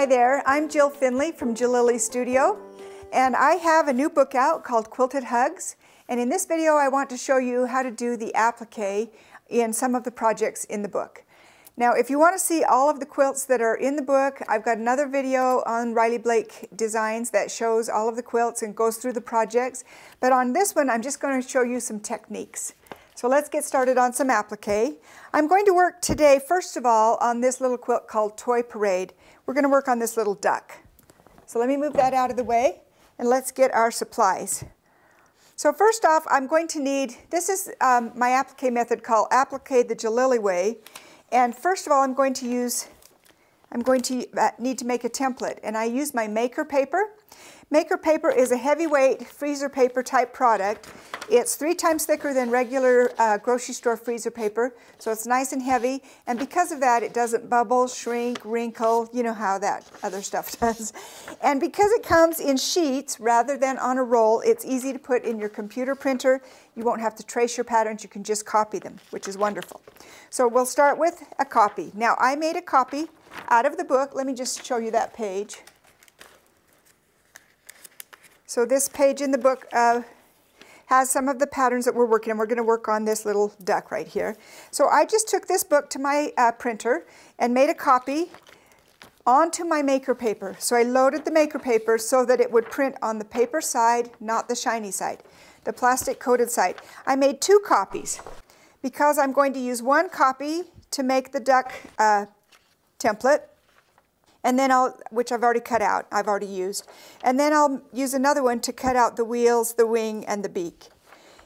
Hi there, I'm Jill Finley from Jill Lily Studio, and I have a new book out called Quilted Hugs, and in this video I want to show you how to do the applique in some of the projects in the book. Now if you want to see all of the quilts that are in the book, I've got another video on Riley Blake Designs that shows all of the quilts and goes through the projects, but on this one I'm just going to show you some techniques. So let's get started on some applique. I'm going to work today, first of all, on this little quilt called Toy Parade. We're going to work on this little duck. So let me move that out of the way and let's get our supplies. So first off, I'm going to need, this is my applique method called Applique the Jill Lily way. And first of all, I'm going to need to make a template, and I use my maker paper. Maker paper is a heavyweight freezer paper type product. It's 3 times thicker than regular grocery store freezer paper, so it's nice and heavy, and because of that it doesn't bubble, shrink, wrinkle, you know how that other stuff does. And because it comes in sheets rather than on a roll, it's easy to put in your computer printer. You won't have to trace your patterns, you can just copy them, which is wonderful. So we'll start with a copy. Now I made a copy out of the book. Let me just show you that page. So this page in the book has some of the patterns that we're working on. We're going to work on this little duck right here. So I just took this book to my printer and made a copy onto my maker paper. So I loaded the maker paper so that it would print on the paper side, not the shiny side, the plastic coated side. I made 2 copies because I'm going to use one copy to make the duck template, and then which I've already cut out, I've already used. And then I'll use another one to cut out the wheels, the wing, and the beak.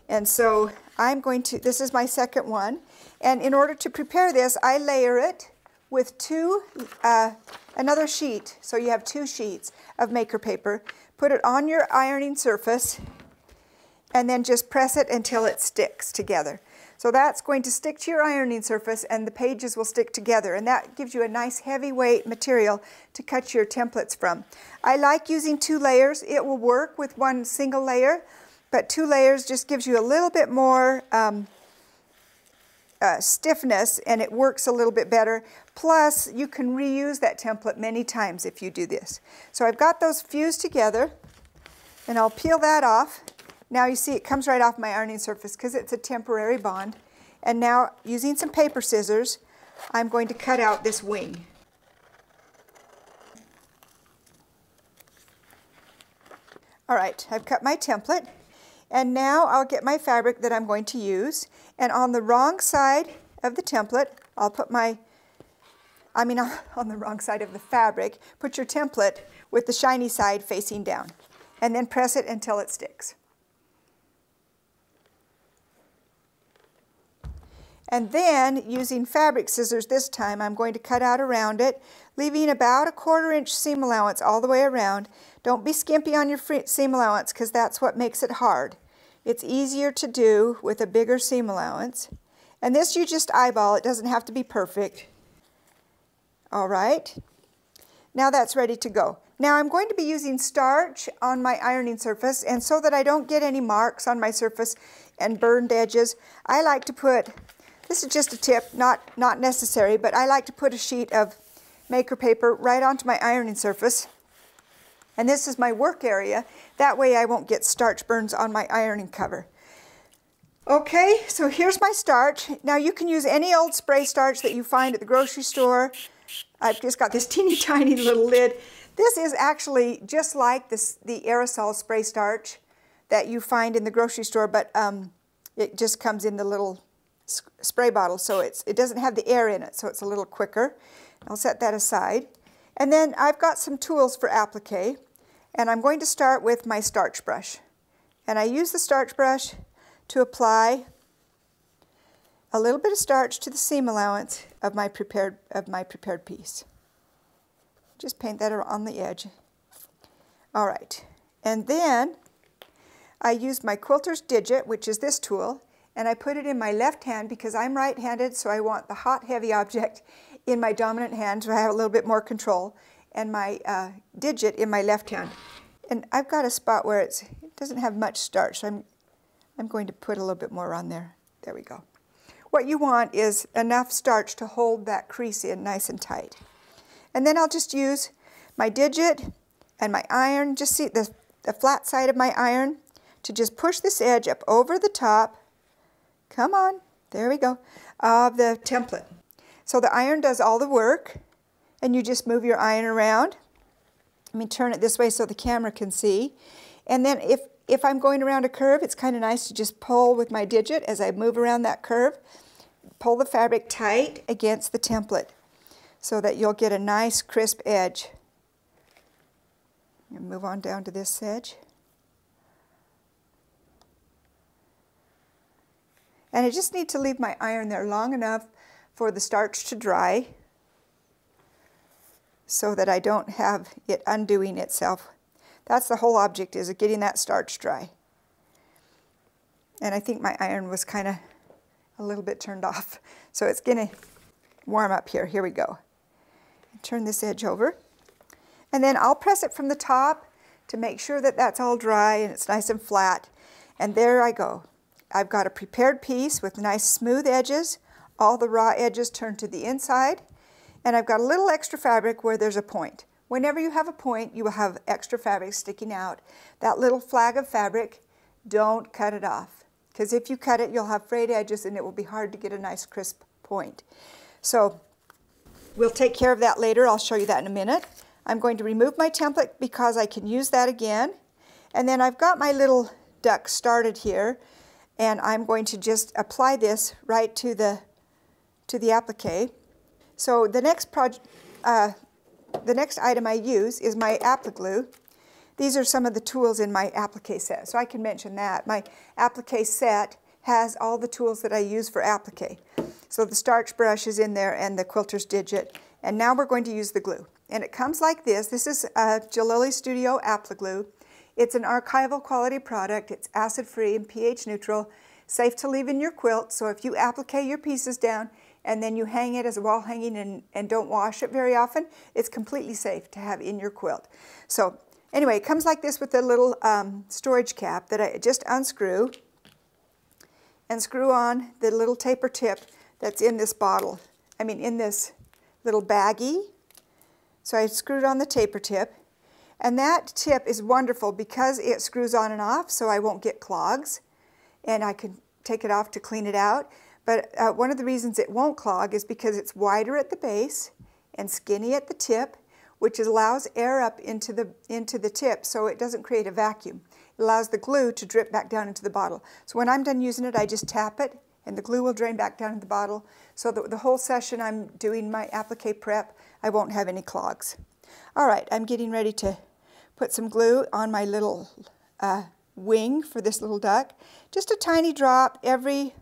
And so I'm going to, this is my second one. And in order to prepare this, I layer it with another sheet. So you have 2 sheets of maker paper. Put it on your ironing surface, and then just press it until it sticks together. So that's going to stick to your ironing surface and the pages will stick together, and that gives you a nice heavyweight material to cut your templates from. I like using 2 layers. It will work with 1 single layer, but 2 layers just gives you a little bit more stiffness, and it works a little bit better. Plus you can reuse that template many times if you do this. So I've got those fused together, and I'll peel that off. Now you see it comes right off my ironing surface because it's a temporary bond. And now using some paper scissors, I'm going to cut out this wing. All right, I've cut my template, and now I'll get my fabric that I'm going to use, and on the wrong side of the template, I'll put on the wrong side of the fabric, put your template with the shiny side facing down, and then press it until it sticks. And then, using fabric scissors this time, I'm going to cut out around it, leaving about a 1/4 inch seam allowance all the way around. Don't be skimpy on your seam allowance because that's what makes it hard. It's easier to do with a bigger seam allowance. And this you just eyeball, it doesn't have to be perfect. All right, now that's ready to go. Now I'm going to be using starch on my ironing surface, and so that I don't get any marks on my surface and burned edges, I like to put, this is just a tip, not necessary, but I like to put a sheet of maker paper right onto my ironing surface. And this is my work area. That way I won't get starch burns on my ironing cover. Okay, so here's my starch. Now you can use any old spray starch that you find at the grocery store. I've just got this teeny tiny little lid. This is actually just like the aerosol spray starch that you find in the grocery store, but it just comes in the little spray bottle, so it doesn't have the air in it, so it's a little quicker. I'll set that aside. And then I've got some tools for applique, and I'm going to start with my starch brush. And I use the starch brush to apply a little bit of starch to the seam allowance of my prepared piece. Just paint that on the edge. All right, and then I use my quilter's digit, which is this tool, and I put it in my left hand because I'm right-handed, so I want the hot, heavy object in my dominant hand so I have a little bit more control, and my digit in my left hand. And I've got a spot where it doesn't have much starch, so I'm going to put a little bit more on there. There we go. What you want is enough starch to hold that crease in nice and tight. And then I'll just use my digit and my iron, just see the flat side of my iron, to just push this edge up over the top, come on, there we go, of the template. So the iron does all the work, and you just move your iron around. Let me turn it this way so the camera can see. And then if I'm going around a curve, it's kind of nice to just pull with my digit as I move around that curve. Pull the fabric tight against the template so that you'll get a nice crisp edge. And move on down to this edge. And I just need to leave my iron there long enough for the starch to dry so that I don't have it undoing itself. That's the whole object, is getting that starch dry. And I think my iron was kind of a little bit turned off. So it's going to warm up here. Here we go. Turn this edge over. And then I'll press it from the top to make sure that that's all dry and it's nice and flat. And there I go. I've got a prepared piece with nice smooth edges. All the raw edges turn to the inside. And I've got a little extra fabric where there's a point. Whenever you have a point, you will have extra fabric sticking out. That little flag of fabric, don't cut it off. Because if you cut it, you'll have frayed edges and it will be hard to get a nice crisp point. So we'll take care of that later. I'll show you that in a minute. I'm going to remove my template because I can use that again. And then I've got my little duck started here, and I'm going to just apply this right to the applique. So the next item I use is my applique glue. These are some of the tools in my applique set, so I can mention that. My applique set has all the tools that I use for applique. So the starch brush is in there and the quilter's digit. And now we're going to use the glue. And it comes like this. This is Jill Studio Applique Glue. It's an archival quality product. It's acid-free and pH neutral, safe to leave in your quilt. So if you applique your pieces down and then you hang it as a wall hanging and don't wash it very often, it's completely safe to have in your quilt. So anyway, it comes like this with a little storage cap that I just unscrew and screw on the little taper tip that's in this bottle. I mean, in this little baggie. So I screwed on the taper tip. And that tip is wonderful because it screws on and off, so I won't get clogs. And I can take it off to clean it out. But one of the reasons it won't clog is because it's wider at the base and skinny at the tip, which allows air up into the tip so it doesn't create a vacuum. It allows the glue to drip back down into the bottle. So when I'm done using it, I just tap it and the glue will drain back down in the bottle, so that the whole session I'm doing my applique prep, I won't have any clogs. All right, I'm getting ready to put some glue on my little wing for this little duck. Just a tiny drop every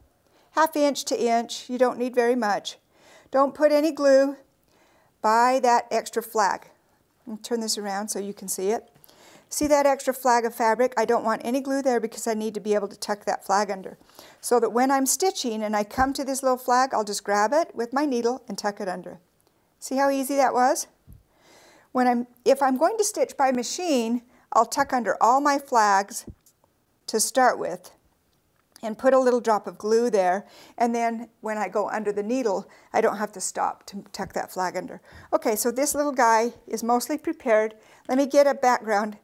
½ inch to inch. You don't need very much. Don't put any glue by that extra flag. I'll turn this around so you can see it. See that extra flag of fabric? I don't want any glue there because I need to be able to tuck that flag under. So that when I'm stitching and I come to this little flag, I'll just grab it with my needle and tuck it under. See how easy that was? If I'm going to stitch by machine, I'll tuck under all my flags to start with and put a little drop of glue there, and then when I go under the needle, I don't have to stop to tuck that flag under. Okay, so this little guy is mostly prepared. Let me get a background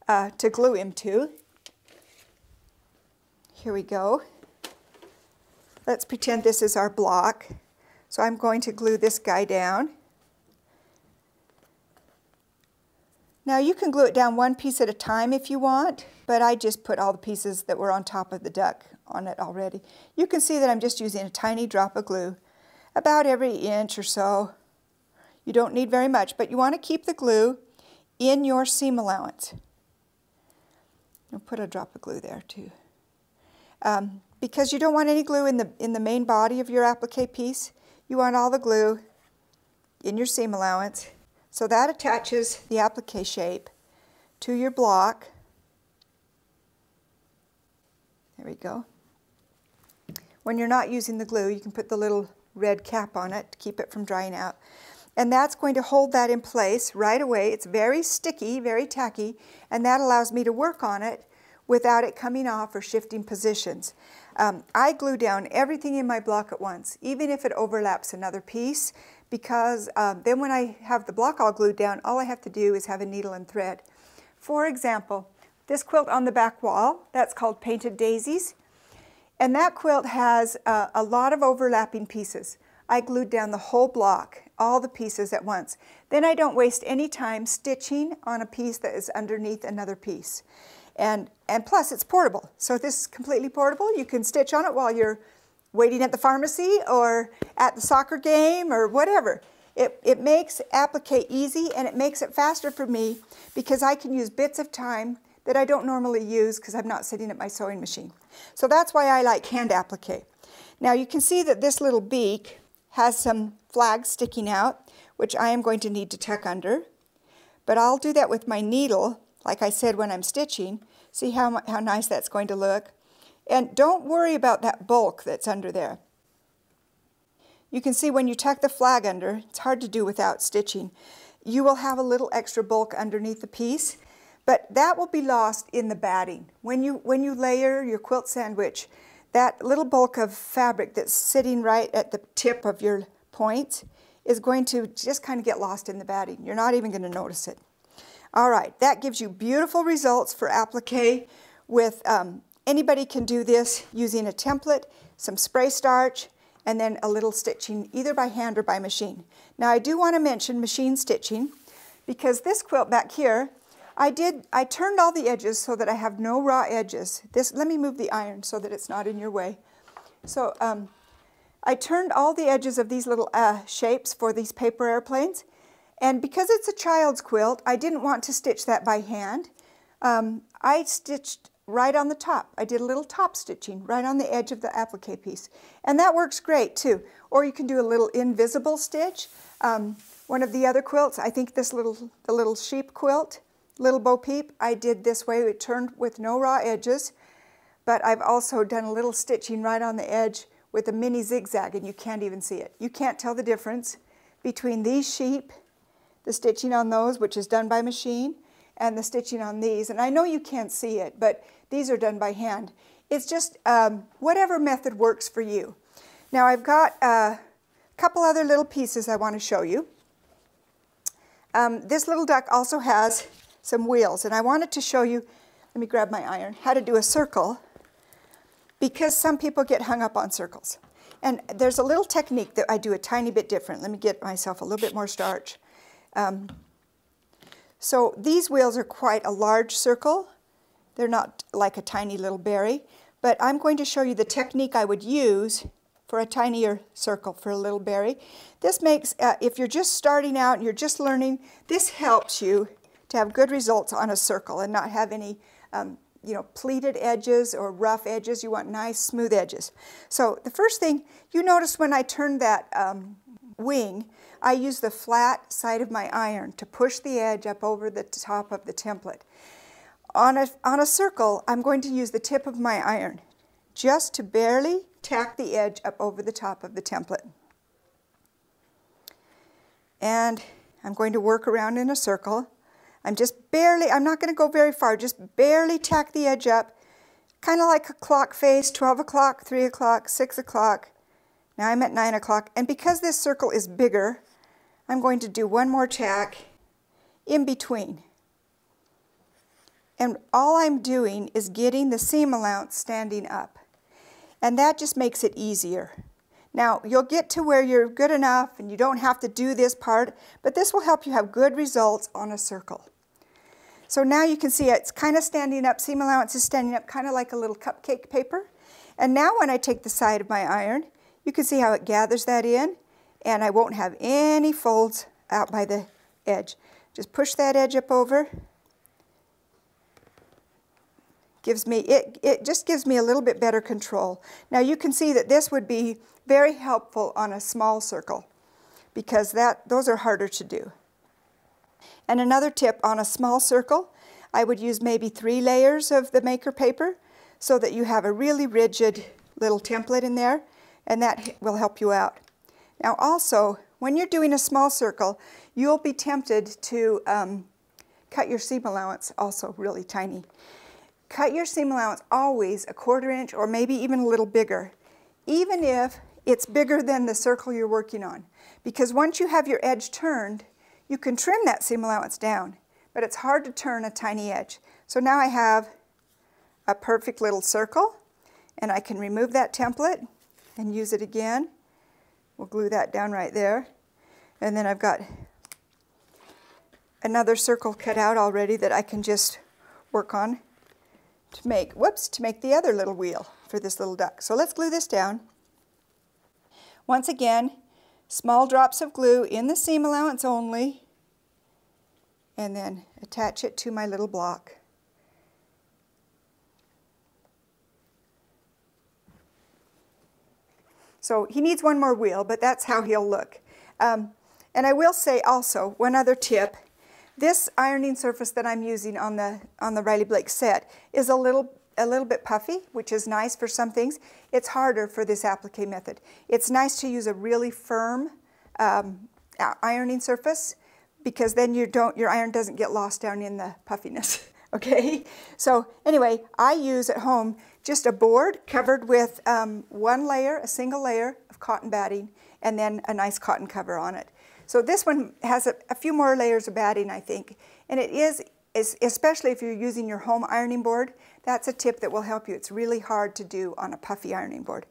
to glue him to. Here we go. Let's pretend this is our block. So I'm going to glue this guy down. Now you can glue it down one piece at a time if you want, but I just put all the pieces that were on top of the duck on it already. You can see that I'm just using a tiny drop of glue, about every inch or so. You don't need very much, but you want to keep the glue in your seam allowance. I'll put a drop of glue there too. Because you don't want any glue in the main body of your applique piece. You want all the glue in your seam allowance. So that attaches the applique shape to your block. There we go. When you're not using the glue, you can put the little red cap on it to keep it from drying out. And that's going to hold that in place right away. It's very sticky, very tacky, and that allows me to work on it without it coming off or shifting positions. I glue down everything in my block at once, even if it overlaps another piece, because then when I have the block all glued down, all I have to do is have a needle and thread. For example, this quilt on the back wall, that's called Painted Daisies, and that quilt has a lot of overlapping pieces. I glued down the whole block, all the pieces at once. Then I don't waste any time stitching on a piece that is underneath another piece. And plus it's portable, so this is completely portable. You can stitch on it while you're waiting at the pharmacy or at the soccer game or whatever. It makes applique easy, and it makes it faster for me because I can use bits of time that I don't normally use because I'm not sitting at my sewing machine. So that's why I like hand applique. Now you can see that this little beak has some flags sticking out, which I am going to need to tuck under. But I'll do that with my needle, like I said when I'm stitching. See how nice that's going to look. And don't worry about that bulk that's under there. You can see when you tuck the flag under, it's hard to do without stitching. You will have a little extra bulk underneath the piece, but that will be lost in the batting. When you layer your quilt sandwich, that little bulk of fabric that's sitting right at the tip of your point is going to just kind of get lost in the batting. You're not even going to notice it. All right, that gives you beautiful results for applique with, anybody can do this using a template, some spray starch, and then a little stitching either by hand or by machine. Now I do want to mention machine stitching because this quilt back here, I turned all the edges so that I have no raw edges. Let me move the iron so that it's not in your way. So I turned all the edges of these little shapes for these paper airplanes. And because it's a child's quilt, I didn't want to stitch that by hand. I stitched right on the top. I did a little top stitching right on the edge of the applique piece. And that works great too. Or you can do a little invisible stitch. One of the other quilts, I think the little sheep quilt, Little Bo Peep, I did this way. It turned with no raw edges, but I've also done a little stitching right on the edge with a mini zigzag, and you can't even see it. You can't tell the difference between these sheep, the stitching on those, which is done by machine, and the stitching on these. And I know you can't see it, but these are done by hand. It's just whatever method works for you. Now I've got a couple other little pieces I want to show you. This little duck also has some wheels, and I wanted to show you, let me grab my iron, how to do a circle, because some people get hung up on circles. And there's a little technique that I do a tiny bit different. Let me get myself a little bit more starch. So these wheels are quite a large circle. They're not like a tiny little berry, but I'm going to show you the technique I would use for a tinier circle for a little berry. This makes, if you're just starting out and you're just learning, this helps you to have good results on a circle and not have any pleated edges or rough edges. You want nice smooth edges. So the first thing, you notice when I turned that wing, I use the flat side of my iron to push the edge up over the top of the template. On a circle, I'm going to use the tip of my iron just to barely tack the edge up over the top of the template. And I'm going to work around in a circle. I'm not going to go very far, just barely tack the edge up, kind of like a clock face, 12 o'clock, 3 o'clock, 6 o'clock. Now I'm at 9 o'clock, and because this circle is bigger, I'm going to do one more tack in between. And all I'm doing is getting the seam allowance standing up. And that just makes it easier. Now, you'll get to where you're good enough and you don't have to do this part, but this will help you have good results on a circle. So now you can see it's kind of standing up, seam allowance is standing up kind of like a little cupcake paper. And now when I take the side of my iron, you can see how it gathers that in, and I won't have any folds out by the edge. Just push that edge up over. It just gives me a little bit better control. Now you can see that this would be very helpful on a small circle because those are harder to do. And another tip, on a small circle, I would use maybe 3 layers of the maker paper so that you have a really rigid little template in there, and that will help you out. Now also, when you're doing a small circle, you'll be tempted to cut your seam allowance also really tiny. cut your seam allowance always a 1/4 inch or maybe even a little bigger, even if it's bigger than the circle you're working on. Because once you have your edge turned, you can trim that seam allowance down, but it's hard to turn a tiny edge. So now I have a perfect little circle, and I can remove that template and use it again. We'll glue that down right there. And then I've got another circle cut out already that I can just work on to make, to make the other little wheel for this little duck. So let's glue this down. Once again, small drops of glue in the seam allowance only, and then attach it to my little block. So he needs one more wheel, but that's how he'll look. And I will say also, one other tip, this ironing surface that I'm using on the Riley Blake set is a little bit puffy, which is nice for some things. It's harder for this applique method. It's nice to use a really firm ironing surface, because then your iron doesn't get lost down in the puffiness. Okay, so anyway, I use at home just a board covered with one layer, a single layer of cotton batting, and then a nice cotton cover on it. So this one has a few more layers of batting, I think, and it is, especially if you're using your home ironing board, that's a tip that will help you. It's really hard to do on a puffy ironing board.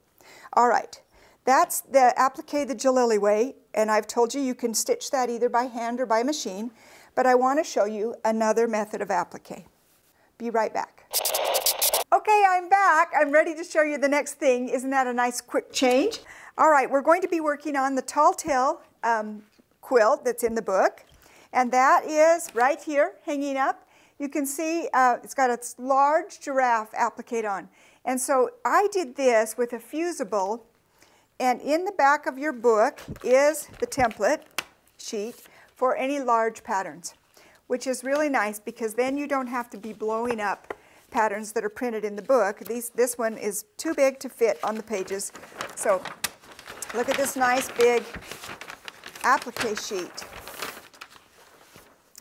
All right, that's the applique the Jalili way, and I've told you you can stitch that either by hand or by machine, but I want to show you another method of applique. Be right back. Okay, I'm back. I'm ready to show you the next thing. Isn't that a nice quick change? All right, we're going to be working on the tall tail quilt that's in the book, and that is right here hanging up. You can see it's got a large giraffe appliqued on, and so I did this with a fusible, and in the back of your book is the template sheet for any large patterns, which is really nice because then you don't have to be blowing up patterns that are printed in the book. This one is too big to fit on the pages. So look at this nice big applique sheet.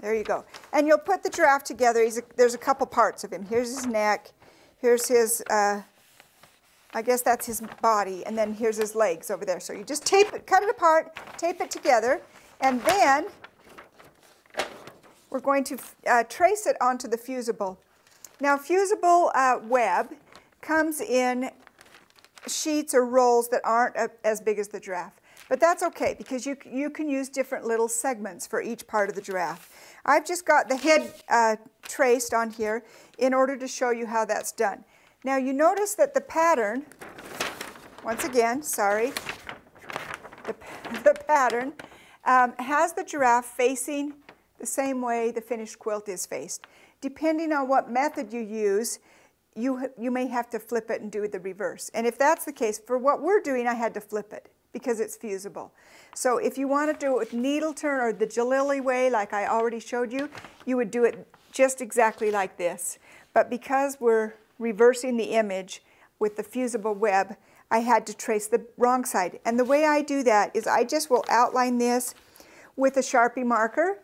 There you go. And you'll put the giraffe together. There's a couple parts of him. Here's his neck. Here's his, I guess that's his body. And then here's his legs over there. So you just tape it, cut it apart, tape it together, and then we're going to trace it onto the fusible. Now, fusible web comes in sheets or rolls that aren't as big as the giraffe. But that's okay, because you can use different little segments for each part of the giraffe. I've just got the head traced on here in order to show you how that's done. Now, you notice that the pattern, once again, sorry, the pattern has the giraffe facing the same way the finished quilt is faced. Depending on what method you use, you may have to flip it and do the reverse. And if that's the case, for what we're doing, I had to flip it because it's fusible. So if you want to do it with needle turn or the Jalili way, like I already showed you, you would do it just exactly like this. But because we're reversing the image with the fusible web, I had to trace the wrong side. And the way I do that is I just will outline this with a Sharpie marker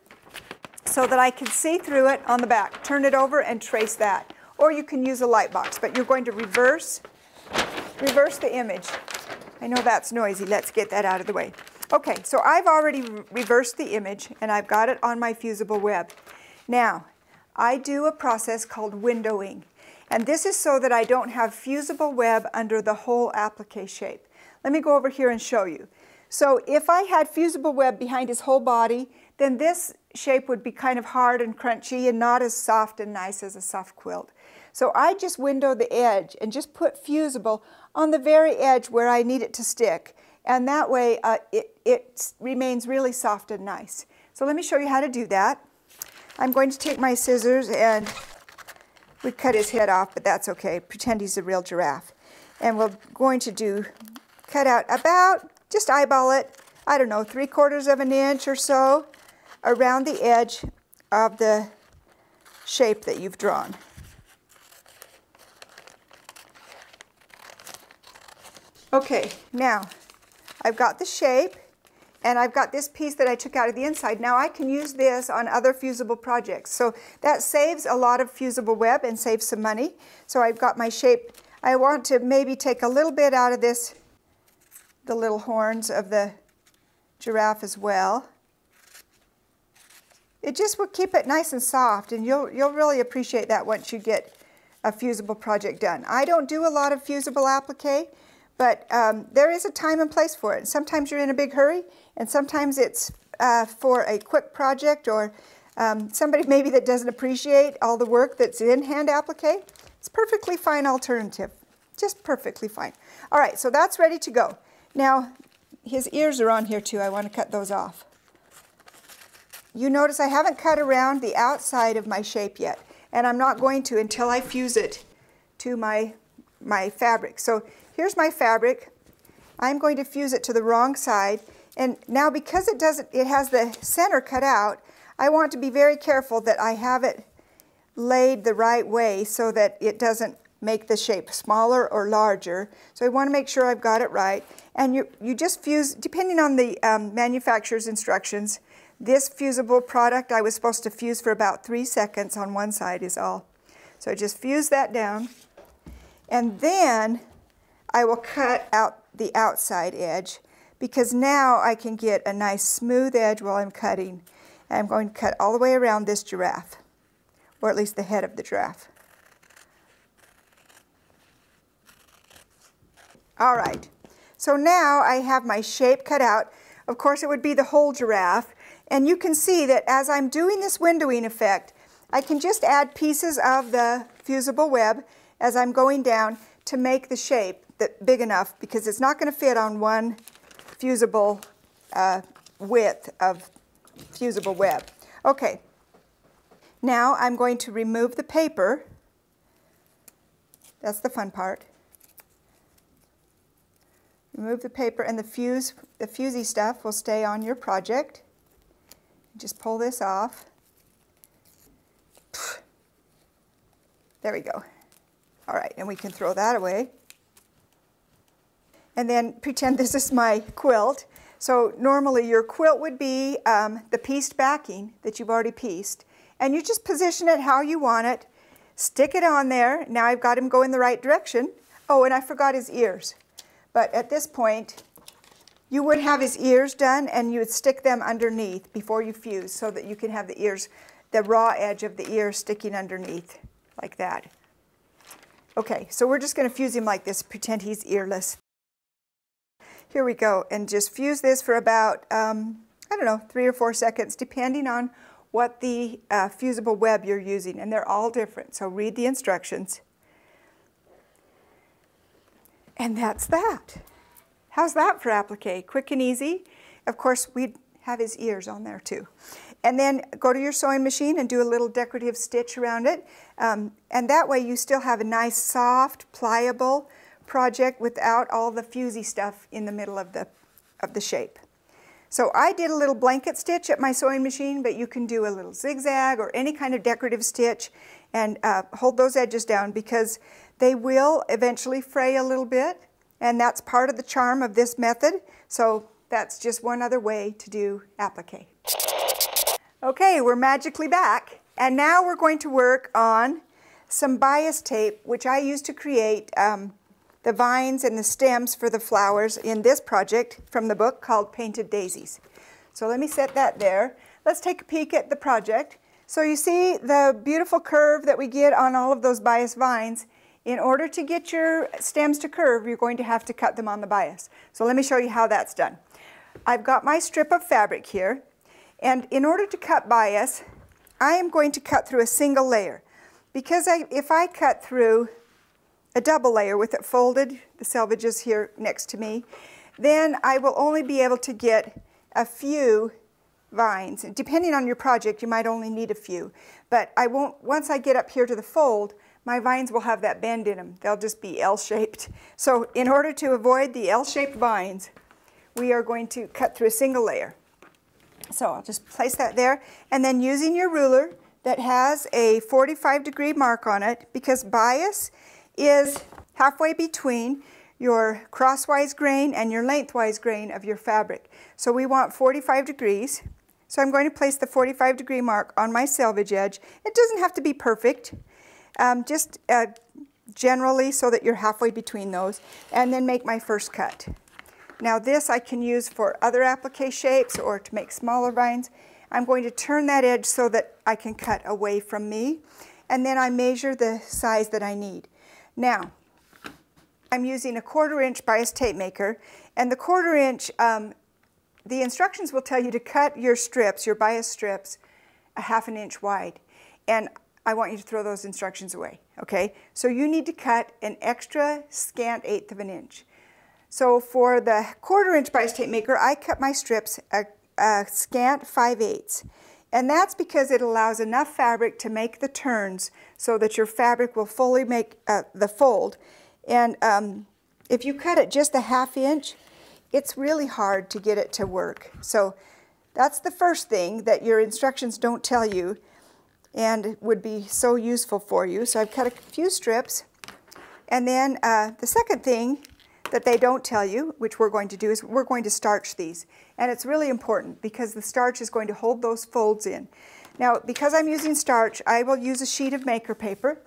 so that I can see through it on the back. Turn it over and trace that. Or you can use a light box, but you're going to reverse the image. I know that's noisy. Let's get that out of the way. Okay, so I've already reversed the image, and I've got it on my fusible web. Now, I do a process called windowing, and this is so that I don't have fusible web under the whole applique shape. Let me go over here and show you. So if I had fusible web behind his whole body, then this shape would be kind of hard and crunchy and not as soft and nice as a soft quilt. So I just window the edge and just put fusible on the very edge where I need it to stick. And that way it remains really soft and nice. So let me show you how to do that. I'm going to take my scissors, and we cut his head off, but that's okay. Pretend he's a real giraffe. And we're going to cut out about, just eyeball it, I don't know, 3/4 of an inch or so around the edge of the shape that you've drawn. Okay, now I've got the shape, And I've got this piece that I took out of the inside. Now I can use this on other fusible projects. So that saves a lot of fusible web and saves some money. So I've got my shape. I want to maybe take a little bit out of this, the little horns of the giraffe as well. It just will keep it nice and soft, and you'll really appreciate that once you get a fusible project done. I don't do a lot of fusible applique, but there is a time and place for it. Sometimes you're in a big hurry, and sometimes it's for a quick project, or somebody maybe that doesn't appreciate all the work that's in hand applique. It's a perfectly fine alternative, just perfectly fine. All right, so that's ready to go. Now, his ears are on here too. I want to cut those off. You notice I haven't cut around the outside of my shape yet, and I'm not going to until I fuse it to my fabric. So here's my fabric. I'm going to fuse it to the wrong side, and now because it has the center cut out, I want to be very careful that I have it laid the right way so that it doesn't make the shape smaller or larger. So I want to make sure I've got it right. And you just fuse, depending on the manufacturer's instructions. This fusible product I was supposed to fuse for about 3 seconds on one side is all. So I just fuse that down, and then I will cut out the outside edge, because now I can get a nice smooth edge while I'm cutting. And I'm going to cut all the way around this giraffe, or at least the head of the giraffe. All right, so now I have my shape cut out. Of course, it would be the whole giraffe. And you can see that as I'm doing this windowing effect, I can just add pieces of the fusible web as I'm going down to make the shape big enough, because it's not going to fit on one fusible width of fusible web. Okay, now I'm going to remove the paper. That's the fun part. Remove the paper, and the fusy stuff will stay on your project. Just pull this off. There we go. All right, and we can throw that away. And then pretend this is my quilt. So normally your quilt would be the pieced backing that you've already pieced. And you just position it how you want it. Stick it on there. Now I've got him going the right direction. Oh, and I forgot his ears. But at this point, you would have his ears done, and you would stick them underneath before you fuse, so that you can have the ears, the raw edge of the ear sticking underneath, like that. Okay, so we're just going to fuse him like this, pretend he's earless. Here we go, and just fuse this for about, I don't know, 3 or 4 seconds, depending on what the fusible web you're using, and they're all different, so read the instructions. And that's that. How's that for applique? Quick and easy. Of course, we'd have his ears on there too. And then go to your sewing machine and do a little decorative stitch around it. And that way you still have a nice, soft, pliable project without all the fusy stuff in the middle of the shape. So I did a little blanket stitch at my sewing machine, but you can do a little zigzag or any kind of decorative stitch, and hold those edges down, because they will eventually fray a little bit. And that's part of the charm of this method. So that's just one other way to do applique. Okay, we're magically back. And now we're going to work on some bias tape, which I used to create the vines and the stems for the flowers in this project from the book called Painted Daisies. So let me set that there. Let's take a peek at the project. So you see the beautiful curve that we get on all of those bias vines. In order to get your stems to curve, you're going to have to cut them on the bias. So let me show you how that's done. I've got my strip of fabric here, and in order to cut bias, I am going to cut through a single layer. Because if I cut through a double layer with it folded, the selvage is here next to me, then I will only be able to get a few vines. Depending on your project, you might only need a few. But I won't, once I get up here to the fold, my vines will have that bend in them. They'll just be L-shaped. So in order to avoid the L-shaped vines, we are going to cut through a single layer. So I'll just place that there, and then using your ruler that has a 45-degree mark on it, because bias is halfway between your crosswise grain and your lengthwise grain of your fabric. So we want 45 degrees. So I'm going to place the 45-degree mark on my selvage edge. It doesn't have to be perfect, just generally so that you're halfway between those, and then make my first cut. Now this I can use for other applique shapes or to make smaller vines. I'm going to turn that edge so that I can cut away from me, and then I measure the size that I need. Now, I'm using a 1/4 inch bias tape maker, and the 1/4 inch, the instructions will tell you to cut your strips, your bias strips, a 1/2 inch wide. And I want you to throw those instructions away, okay? So you need to cut an extra scant 1/8 of an inch. So for the 1/4 inch bias tape maker, I cut my strips a scant 5/8. And that's because it allows enough fabric to make the turns so that your fabric will fully make the fold. And if you cut it just a 1/2 inch, it's really hard to get it to work. So that's the first thing that your instructions don't tell you and would be so useful for you. So I've cut a few strips. And then the second thing that they don't tell you, which we're going to do, is we're going to starch these. And it's really important because the starch is going to hold those folds in. Now, because I'm using starch, I will use a sheet of maker paper.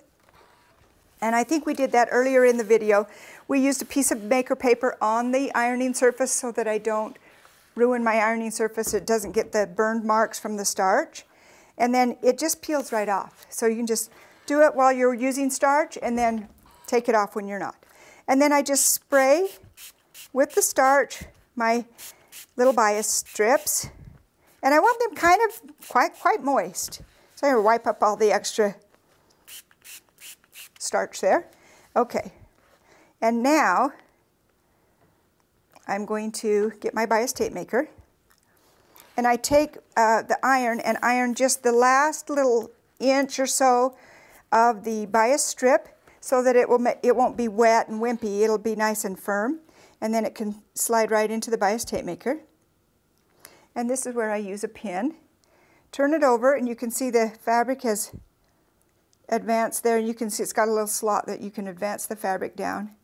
And I think we did that earlier in the video. We used a piece of maker paper on the ironing surface so that I don't ruin my ironing surface. It doesn't get the burned marks from the starch. And then it just peels right off. So you can just do it while you're using starch and then take it off when you're not. And then I just spray with the starch my little bias strips. And I want them kind of quite moist. So I'm going to wipe up all the extra starch there. Okay. And now I'm going to get my bias tape maker. And I take the iron and iron just the last little inch or so of the bias strip so that it won't be wet and wimpy. It'll be nice and firm. And then it can slide right into the bias tape maker. And this is where I use a pin. Turn it over and you can see the fabric has advanced there. You can see it's got a little slot that you can advance the fabric down.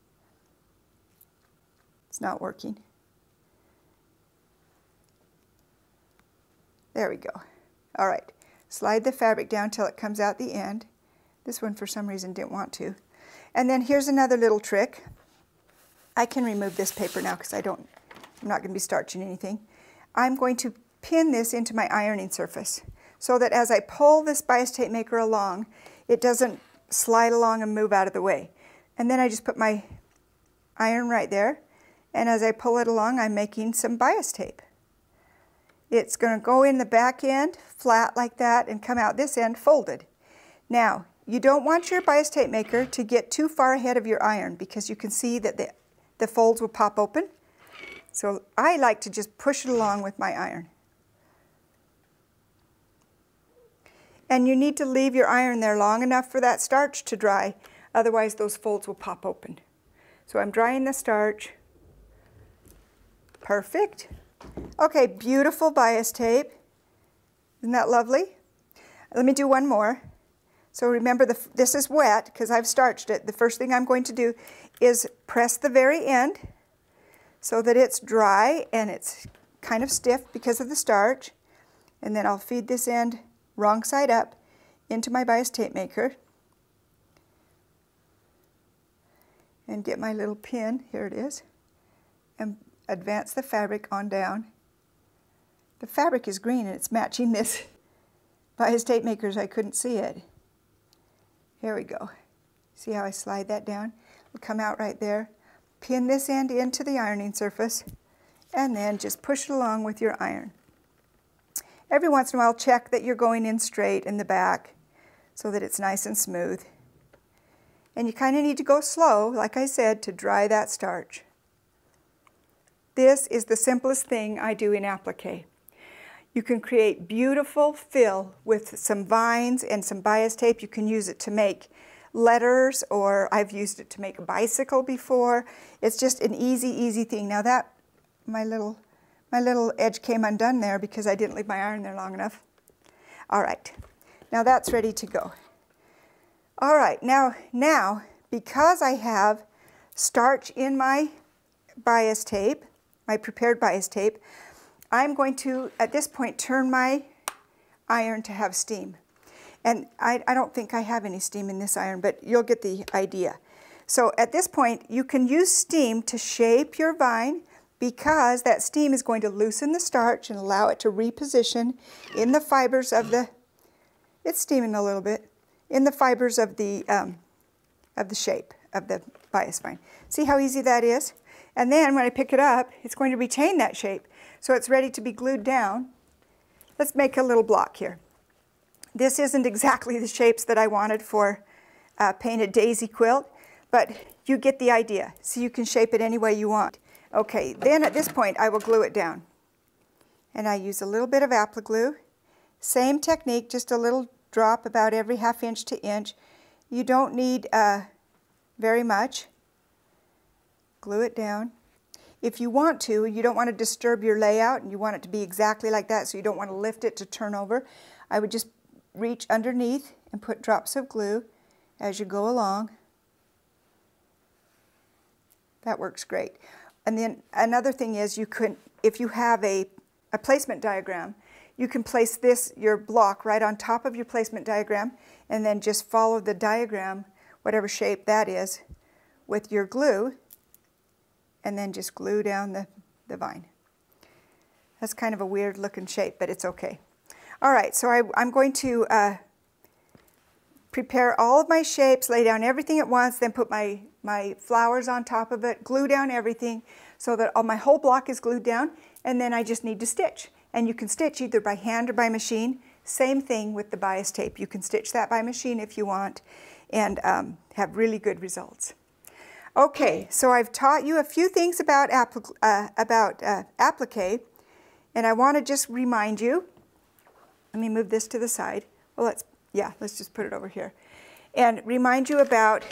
It's not working. There we go. All right. Slide the fabric down till it comes out the end. This one for some reason didn't want to. And then here's another little trick. I can remove this paper now because I'm not going to be starching anything. I'm going to pin this into my ironing surface so that as I pull this bias tape maker along, it doesn't slide along and move out of the way. And then I just put my iron right there, and as I pull it along, I'm making some bias tape. It's going to go in the back end flat like that and come out this end folded. Now, you don't want your bias tape maker to get too far ahead of your iron because you can see that the folds will pop open. So I like to just push it along with my iron. And you need to leave your iron there long enough for that starch to dry, otherwise those folds will pop open. So I'm drying the starch. Perfect. Okay, beautiful bias tape. Isn't that lovely? Let me do one more. So remember, this is wet because I've starched it. The first thing I'm going to do is press the very end so that it's dry and it's kind of stiff because of the starch. And then I'll feed this end wrong side up into my bias tape maker and get my little pin, here it is, and advance the fabric on down. The fabric is green and it's matching this bias tape maker, so I couldn't see it. Here we go. See how I slide that down? It'll come out right there. Pin this end into the ironing surface and then just push it along with your iron. Every once in a while, check that you're going in straight in the back so that it's nice and smooth. And you kind of need to go slow, like I said, to dry that starch. This is the simplest thing I do in applique. You can create beautiful fill with some vines and some bias tape. You can use it to make letters, or I've used it to make a bicycle before. It's just an easy thing. Now that, my little edge came undone there because I didn't leave my iron there long enough. All right, now that's ready to go. All right, now because I have starch in my bias tape, my prepared bias tape, I'm going to, at this point, turn my iron to have steam. And I don't think I have any steam in this iron, but you'll get the idea. So at this point, you can use steam to shape your vine because that steam is going to loosen the starch and allow it to reposition in the fibers of the, it's steaming a little bit, in the fibers of the shape of the bias vine. See how easy that is? And then when I pick it up, it's going to retain that shape. So it's ready to be glued down. Let's make a little block here. This isn't exactly the shapes that I wanted for a painted daisy quilt, but you get the idea. So you can shape it any way you want. Okay, then at this point I will glue it down. And I use a little bit of Applique glue. Same technique, just a little drop about every 1/2 inch to inch. You don't need very much. Glue it down. If you want to, you don't want to disturb your layout and you want it to be exactly like that, so you don't want to lift it to turn over, I would just reach underneath and put drops of glue as you go along. That works great. And then another thing is you could, if you have a placement diagram, you can place this, your block, right on top of your placement diagram and then just follow the diagram, whatever shape that is, with your glue, and then just glue down the vine. That's kind of a weird looking shape, but it's okay. All right, so I'm going to prepare all of my shapes, lay down everything at once, then put my flowers on top of it, glue down everything so that all my whole block is glued down, and then I just need to stitch. And you can stitch either by hand or by machine. Same thing with the bias tape. You can stitch that by machine if you want and have really good results. Okay, so I've taught you a few things about applique, and I want to just remind you, let me move this to the side. Well, let's just put it over here. And remind you about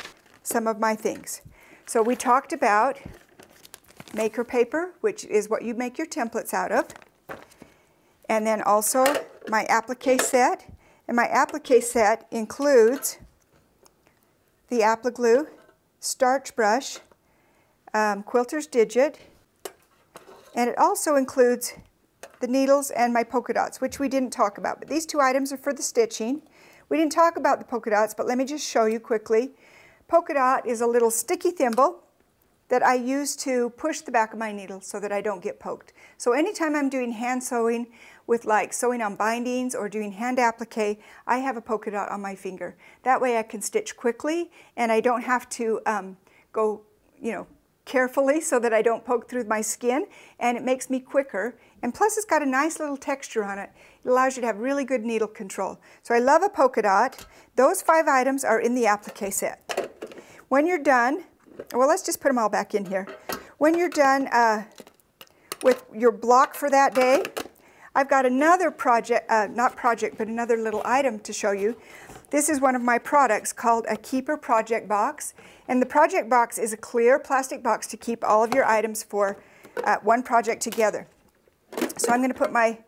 some of my things. So we talked about maker paper, which is what you make your templates out of. And then also my applique set. And my applique set includes the Applique glue, starch brush, quilter's digit, and it also includes the needles and my polka dots, which we didn't talk about. But these two items are for the stitching. We didn't talk about the polka dots, but let me just show you quickly. Polka dot is a little sticky thimble that I use to push the back of my needle so that I don't get poked. So anytime I'm doing hand sewing with like sewing on bindings or doing hand applique, I have a polka dot on my finger. That way I can stitch quickly and I don't have to go, carefully so that I don't poke through my skin, and it makes me quicker. And plus it's got a nice little texture on it. It allows you to have really good needle control. So I love a polka dot. Those 5 items are in the applique set. When you're done, well, let's just put them all back in here. When you're done with your block for that day, I've got another project, but another little item to show you. This is one of my products called a Keeper Project Box. And the project box is a clear plastic box to keep all of your items for one project together. So I'm going to put my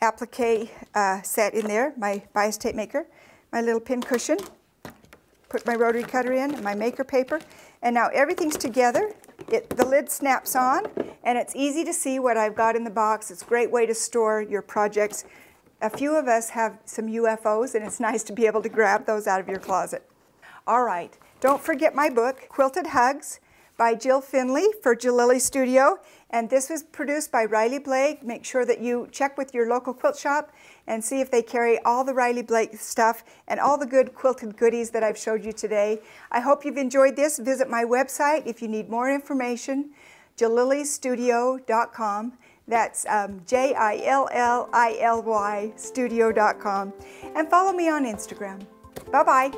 applique set in there, my bias tape maker, my little pin cushion, put my rotary cutter in, my maker paper, and now everything's together. The lid snaps on, and it's easy to see what I've got in the box. It's a great way to store your projects. A few of us have some UFOs, and it's nice to be able to grab those out of your closet. All right, don't forget my book, Quilted Hugs, by Jill Finley for Jill Studio. And this was produced by Riley Blake. Make sure that you check with your local quilt shop and see if they carry all the Riley Blake stuff and all the good quilted goodies that I've showed you today. I hope you've enjoyed this. Visit my website if you need more information, jillillystudio.com. That's JILLILY studio.com. And follow me on Instagram. Bye-bye.